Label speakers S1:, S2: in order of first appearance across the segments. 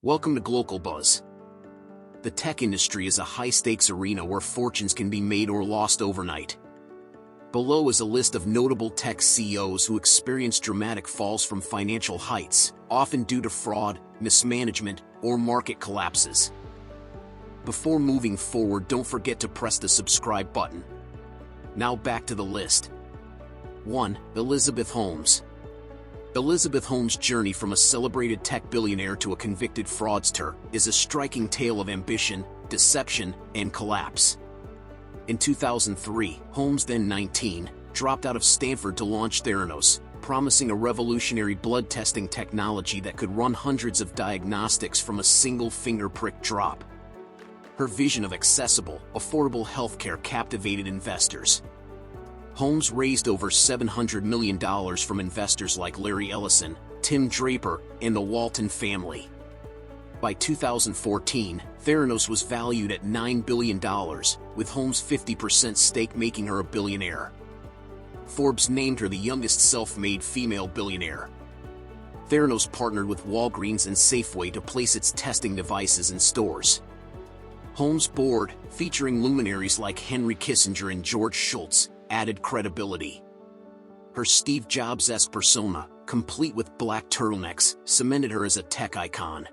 S1: Welcome to GlocalBuzz. The tech industry is a high-stakes arena where fortunes can be made or lost overnight. Below is a list of notable tech CEOs who experienced dramatic falls from financial heights, often due to fraud, mismanagement, or market collapses. Before moving forward, don't forget to press the subscribe button. Now back to the list. 1. Elizabeth Holmes. Elizabeth Holmes' journey from a celebrated tech billionaire to a convicted fraudster is a striking tale of ambition, deception, and collapse. In 2003, Holmes, then 19, dropped out of Stanford to launch Theranos, promising a revolutionary blood testing technology that could run hundreds of diagnostics from a single finger prick drop. Her vision of accessible, affordable healthcare captivated investors. Holmes raised over $700 million from investors like Larry Ellison, Tim Draper, and the Walton family. By 2014, Theranos was valued at $9 billion, with Holmes' 50% stake making her a billionaire. Forbes named her the youngest self-made female billionaire. Theranos partnered with Walgreens and Safeway to place its testing devices in stores. Holmes' board, featuring luminaries like Henry Kissinger and George Shultz, added credibility. Her Steve Jobs-esque persona, complete with black turtlenecks, cemented her as a tech icon.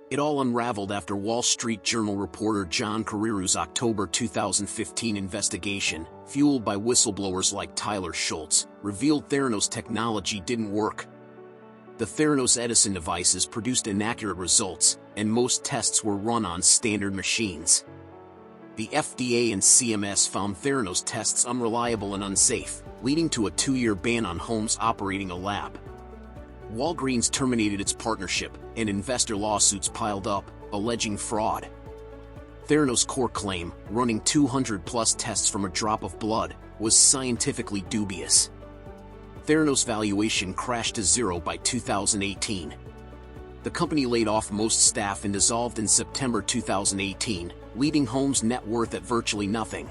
S1: It all unraveled after Wall Street Journal reporter John Carreero's October 2015 investigation, fueled by whistleblowers like Tyler Schultz, revealed Theranos technology didn't work. The Theranos Edison devices produced inaccurate results, and most tests were run on standard machines. The FDA and CMS found Theranos tests unreliable and unsafe, leading to a 2-year ban on Holmes operating a lab. Walgreens terminated its partnership, and investor lawsuits piled up, alleging fraud. Theranos' core claim, running 200-plus tests from a drop of blood, was scientifically dubious. Theranos' valuation crashed to zero by 2018. The company laid off most staff and dissolved in September 2018, leaving Holmes' net worth at virtually nothing.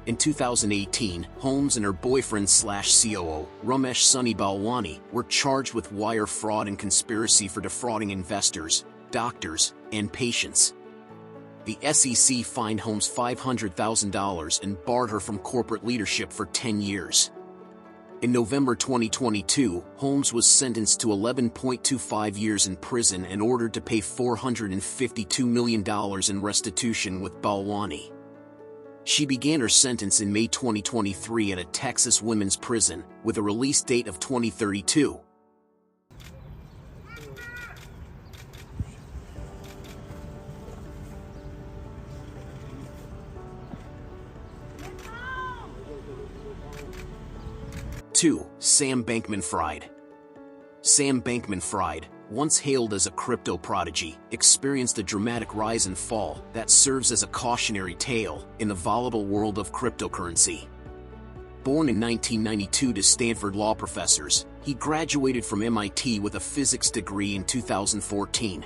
S1: In 2018, Holmes and her boyfriend/COO, Ramesh Sunny Balwani, were charged with wire fraud and conspiracy for defrauding investors, doctors, and patients. The SEC fined Holmes $500,000 and barred her from corporate leadership for 10 years. In November 2022, Holmes was sentenced to 11.25 years in prison and ordered to pay $452 million in restitution with Balwani. She began her sentence in May 2023 at a Texas women's prison, with a release date of 2032. Two, Sam Bankman-Fried. Sam Bankman-Fried, once hailed as a crypto prodigy, experienced a dramatic rise and fall that serves as a cautionary tale in the volatile world of cryptocurrency. Born in 1992 to Stanford law professors, he graduated from MIT with a physics degree in 2014.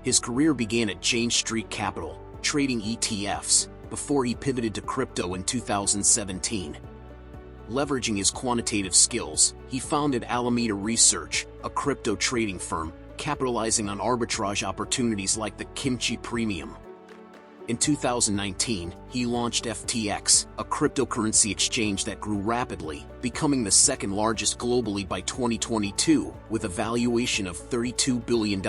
S1: His career began at Jane Street Capital, trading ETFs, before he pivoted to crypto in 2017. Leveraging his quantitative skills, he founded Alameda Research, a crypto trading firm, capitalizing on arbitrage opportunities like the Kimchi Premium. In 2019, he launched FTX, a cryptocurrency exchange that grew rapidly, becoming the second largest globally by 2022, with a valuation of $32 billion.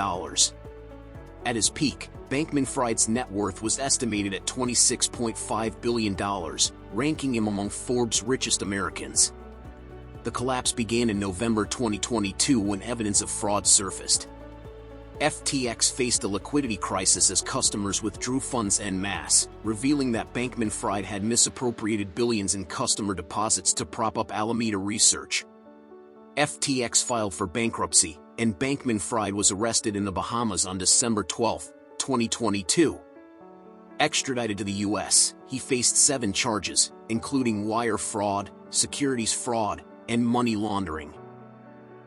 S1: At his peak, Bankman-Fried's net worth was estimated at $26.5 billion, ranking him among Forbes' richest Americans. The collapse began in November 2022 when evidence of fraud surfaced. FTX faced a liquidity crisis as customers withdrew funds en masse, revealing that Bankman-Fried had misappropriated billions in customer deposits to prop up Alameda Research. FTX filed for bankruptcy, and Bankman-Fried was arrested in the Bahamas on December 12, 2022. Extradited to the U.S., he faced 7 charges, including wire fraud, securities fraud, and money laundering.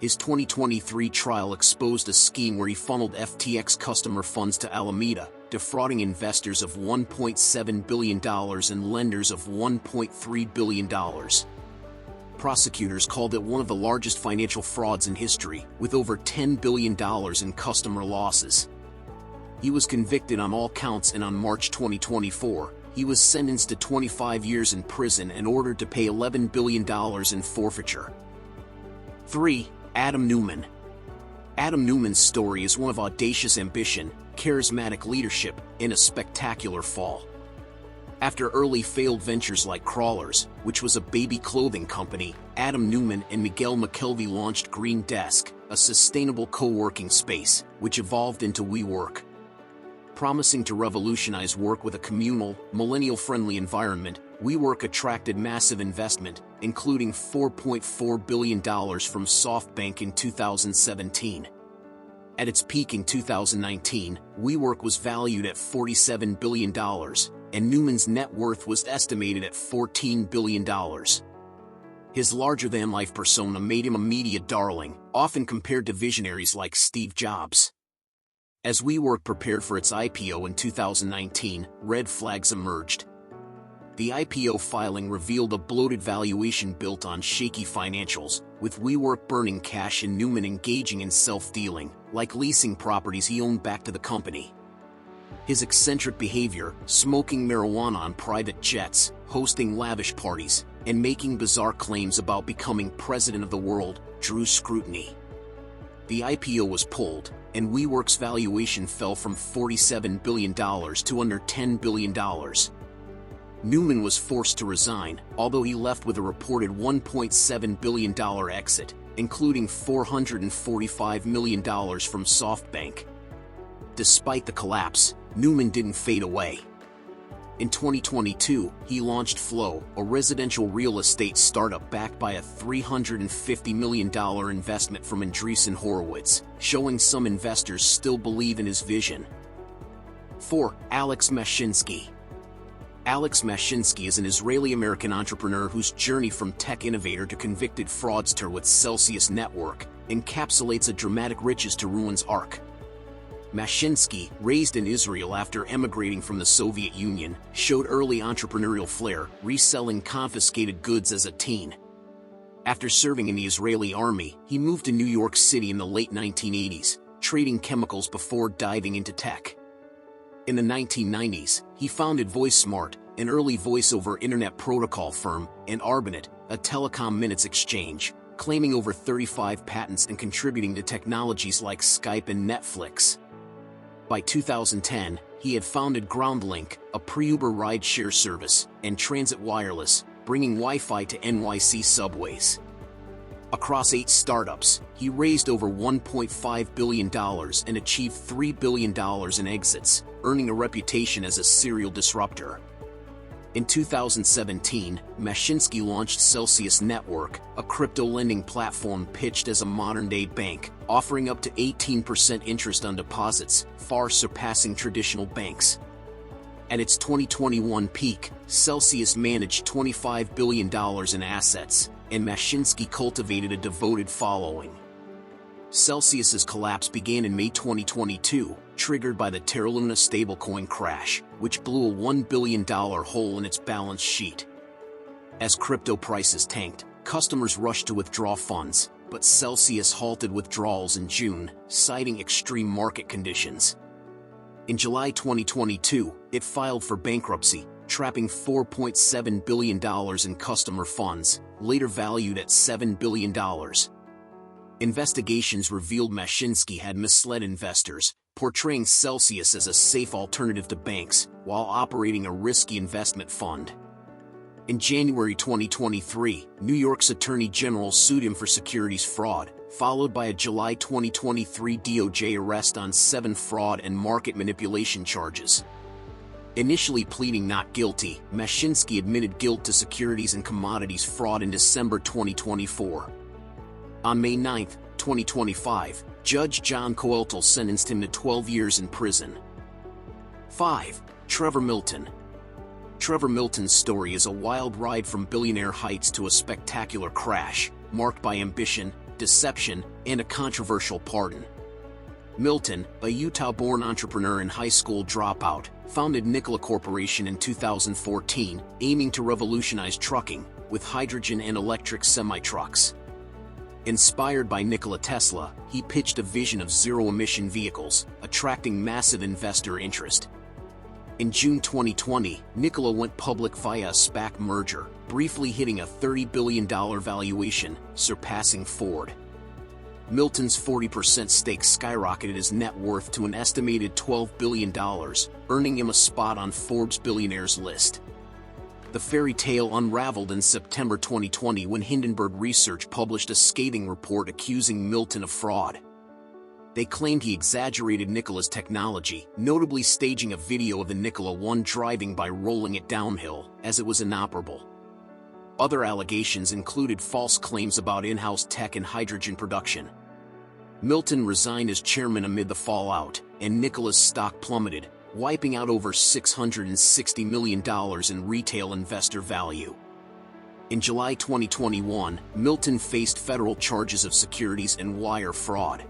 S1: His 2023 trial exposed a scheme where he funneled FTX customer funds to Alameda, defrauding investors of $1.7 billion and lenders of $1.3 billion. Prosecutors called it one of the largest financial frauds in history, with over $10 billion in customer losses. He was convicted on all counts, and on March 2024, he was sentenced to 25 years in prison and ordered to pay $11 billion in forfeiture. 3. Adam Neumann. Adam Neumann's story is one of audacious ambition, charismatic leadership, and a spectacular fall. After early failed ventures like Crawlers, which was a baby clothing company, Adam Neumann and Miguel McKelvey launched Green Desk, a sustainable co-working space, which evolved into WeWork. Promising to revolutionize work with a communal, millennial-friendly environment, WeWork attracted massive investment, including $4.4 billion from SoftBank in 2017. At its peak in 2019, WeWork was valued at $47 billion, and Neumann's net worth was estimated at $14 billion. His larger-than-life persona made him a media darling, often compared to visionaries like Steve Jobs. As WeWork prepared for its IPO in 2019, red flags emerged. The IPO filing revealed a bloated valuation built on shaky financials, with WeWork burning cash and Neumann engaging in self-dealing, like leasing properties he owned back to the company. His eccentric behavior, smoking marijuana on private jets, hosting lavish parties, and making bizarre claims about becoming president of the world, drew scrutiny. The IPO was pulled, and WeWork's valuation fell from $47 billion to under $10 billion. Neumann was forced to resign, although he left with a reported $1.7 billion exit, including $445 million from SoftBank. Despite the collapse, Neumann didn't fade away. In 2022, he launched Flow, a residential real estate startup backed by a $350 million investment from Andreessen Horowitz, showing some investors still believe in his vision. 4. Alex Mashinsky. Alex Mashinsky is an Israeli-American entrepreneur whose journey from tech innovator to convicted fraudster with Celsius Network encapsulates a dramatic riches to ruins arc. Mashinsky, raised in Israel after emigrating from the Soviet Union, showed early entrepreneurial flair, reselling confiscated goods as a teen. After serving in the Israeli army, he moved to New York City in the late 1980s, trading chemicals before diving into tech. In the 1990s, he founded VoiceSmart, an early voice-over internet protocol firm, and Arbanet, a telecom minutes exchange, claiming over 35 patents and contributing to technologies like Skype and Netflix. By 2010, he had founded GroundLink, a pre-Uber ride-share service, and Transit Wireless, bringing Wi-Fi to NYC subways. Across 8 startups, he raised over $1.5 billion and achieved $3 billion in exits, earning a reputation as a serial disruptor. In 2017, Mashinsky launched Celsius Network, a crypto lending platform pitched as a modern-day bank, offering up to 18% interest on deposits, far surpassing traditional banks. At its 2021 peak, Celsius managed $25 billion in assets, and Mashinsky cultivated a devoted following. Celsius's collapse began in May 2022, triggered by the Terra Luna stablecoin crash, which blew a $1 billion hole in its balance sheet. As crypto prices tanked, customers rushed to withdraw funds, but Celsius halted withdrawals in June, citing extreme market conditions. In July 2022, it filed for bankruptcy, trapping $4.7 billion in customer funds, later valued at $7 billion. Investigations revealed Mashinsky had misled investors, portraying Celsius as a safe alternative to banks, while operating a risky investment fund. In January 2023, New York's Attorney General sued him for securities fraud, followed by a July 2023 DOJ arrest on 7 fraud and market manipulation charges. Initially pleading not guilty, Mashinsky admitted guilt to securities and commodities fraud in December 2024. On May 9, 2025, Judge John Coeltel sentenced him to 12 years in prison. 5. Trevor Milton. Trevor Milton's story is a wild ride from billionaire heights to a spectacular crash, marked by ambition, deception, and a controversial pardon. Milton, a Utah-born entrepreneur and high school dropout, founded Nikola Corporation in 2014, aiming to revolutionize trucking, with hydrogen and electric semi-trucks. Inspired by Nikola Tesla, he pitched a vision of zero-emission vehicles, attracting massive investor interest. In June 2020, Nikola went public via a SPAC merger, briefly hitting a $30 billion valuation, surpassing Ford. Milton's 40% stake skyrocketed his net worth to an estimated $12 billion, earning him a spot on Forbes' billionaires list. The fairy tale unraveled in September 2020 when Hindenburg Research published a scathing report accusing Milton of fraud. They claimed he exaggerated Nikola's technology, notably staging a video of the Nikola 1 driving by rolling it downhill, as it was inoperable. Other allegations included false claims about in-house tech and hydrogen production. Milton resigned as chairman amid the fallout, and Nikola's stock plummeted, wiping out over $660 million in retail investor value. In July 2021, Milton faced federal charges of securities and wire fraud.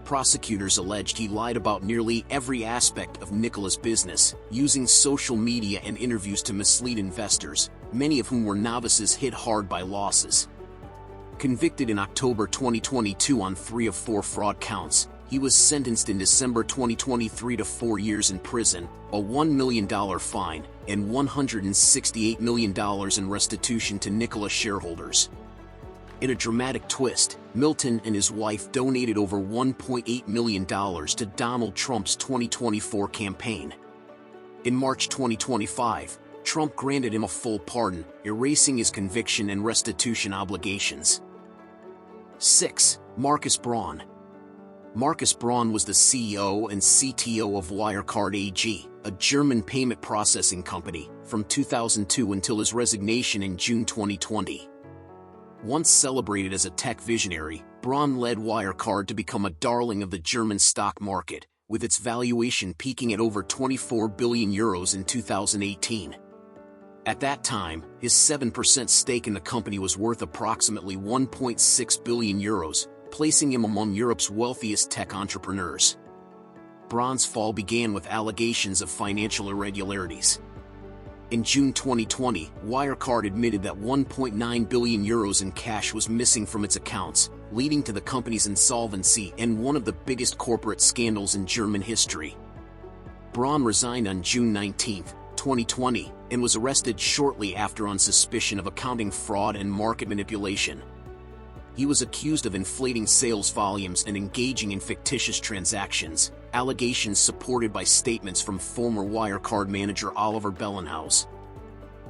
S1: Prosecutors alleged he lied about nearly every aspect of Nikola's business, using social media and interviews to mislead investors, many of whom were novices hit hard by losses. Convicted in October 2022 on 3 of 4 fraud counts, he was sentenced in December 2023 to 4 years in prison, a $1 million fine, and $168 million in restitution to Nikola shareholders. In a dramatic twist, Milton and his wife donated over $1.8 million to Donald Trump's 2024 campaign. In March 2025, Trump granted him a full pardon, erasing his conviction and restitution obligations. 6. Markus Braun. Markus Braun was the CEO and CTO of Wirecard AG, a German payment processing company, from 2002 until his resignation in June 2020. Once celebrated as a tech visionary, Braun led Wirecard to become a darling of the German stock market, with its valuation peaking at over 24 billion euros in 2018. At that time, his 7% stake in the company was worth approximately 1.6 billion euros, placing him among Europe's wealthiest tech entrepreneurs. Braun's fall began with allegations of financial irregularities. In June 2020, Wirecard admitted that 1.9 billion euros in cash was missing from its accounts, leading to the company's insolvency and one of the biggest corporate scandals in German history. Braun resigned on June 19, 2020, and was arrested shortly after on suspicion of accounting fraud and market manipulation. He was accused of inflating sales volumes and engaging in fictitious transactions, allegations supported by statements from former Wirecard manager Oliver Bellenhaus.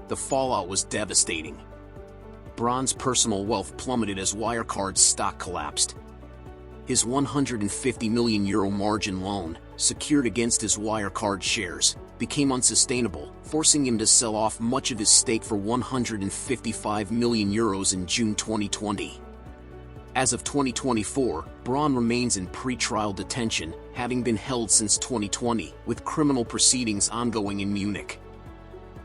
S1: The fallout was devastating. Braun's personal wealth plummeted as Wirecard's stock collapsed. His €150 million margin loan, secured against his Wirecard shares, became unsustainable, forcing him to sell off much of his stake for €155 million in June 2020. As of 2024, Braun remains in pre-trial detention, having been held since 2020, with criminal proceedings ongoing in Munich.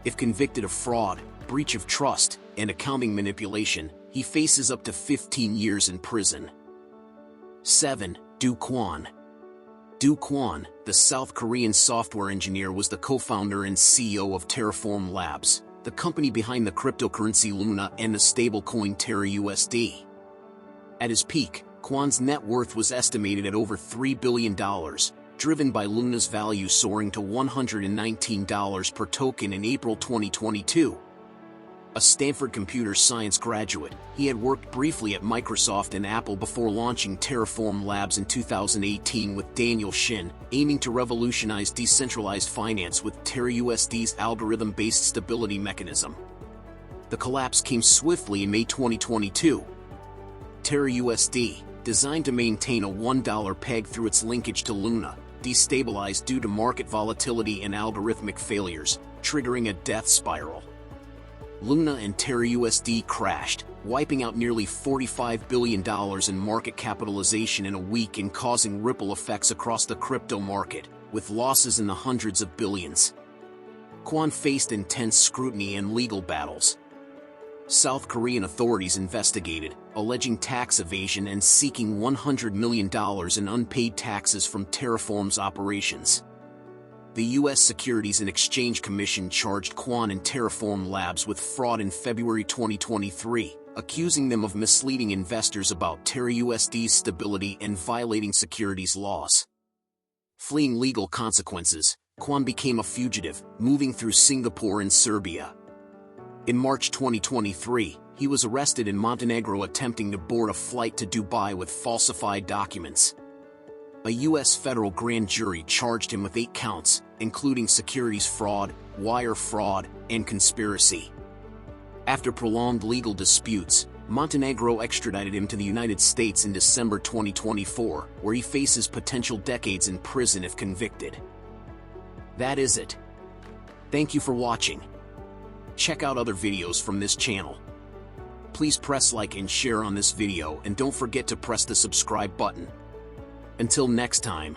S1: If convicted of fraud, breach of trust, and accounting manipulation, he faces up to 15 years in prison. 7. Kwon. Kwon, the South Korean software engineer, was the co-founder and CEO of Terraform Labs, the company behind the cryptocurrency Luna and the stablecoin TerraUSD. At his peak, Kwon's net worth was estimated at over $3 billion, driven by Luna's value soaring to $119 per token in April 2022. A Stanford computer science graduate, he had worked briefly at Microsoft and Apple before launching Terraform Labs in 2018 with Daniel Shin, aiming to revolutionize decentralized finance with TerraUSD's algorithm-based stability mechanism. The collapse came swiftly in May 2022. TerraUSD, designed to maintain a $1 peg through its linkage to Luna, destabilized due to market volatility and algorithmic failures, triggering a death spiral. Luna and TerraUSD crashed, wiping out nearly $45 billion in market capitalization in a week and causing ripple effects across the crypto market, with losses in the hundreds of billions. Kwon faced intense scrutiny and legal battles. South Korean authorities investigated, alleging tax evasion and seeking $100 million in unpaid taxes from Terraform's operations. the U.S. Securities and Exchange Commission charged Kwon and Terraform Labs with fraud in February 2023, accusing them of misleading investors about TerraUSD's stability and violating securities laws. Fleeing legal consequences, Kwon became a fugitive, moving through Singapore and Serbia. In March 2023, he was arrested in Montenegro attempting to board a flight to Dubai with falsified documents. A U.S. federal grand jury charged him with 8 counts, including securities fraud, wire fraud, and conspiracy. After prolonged legal disputes, Montenegro extradited him to the United States in December 2024, where he faces potential decades in prison if convicted. That is it. Thank you for watching. Check out other videos from this channel. Please press like and share on this video, and don't forget to press the subscribe button. Until next time.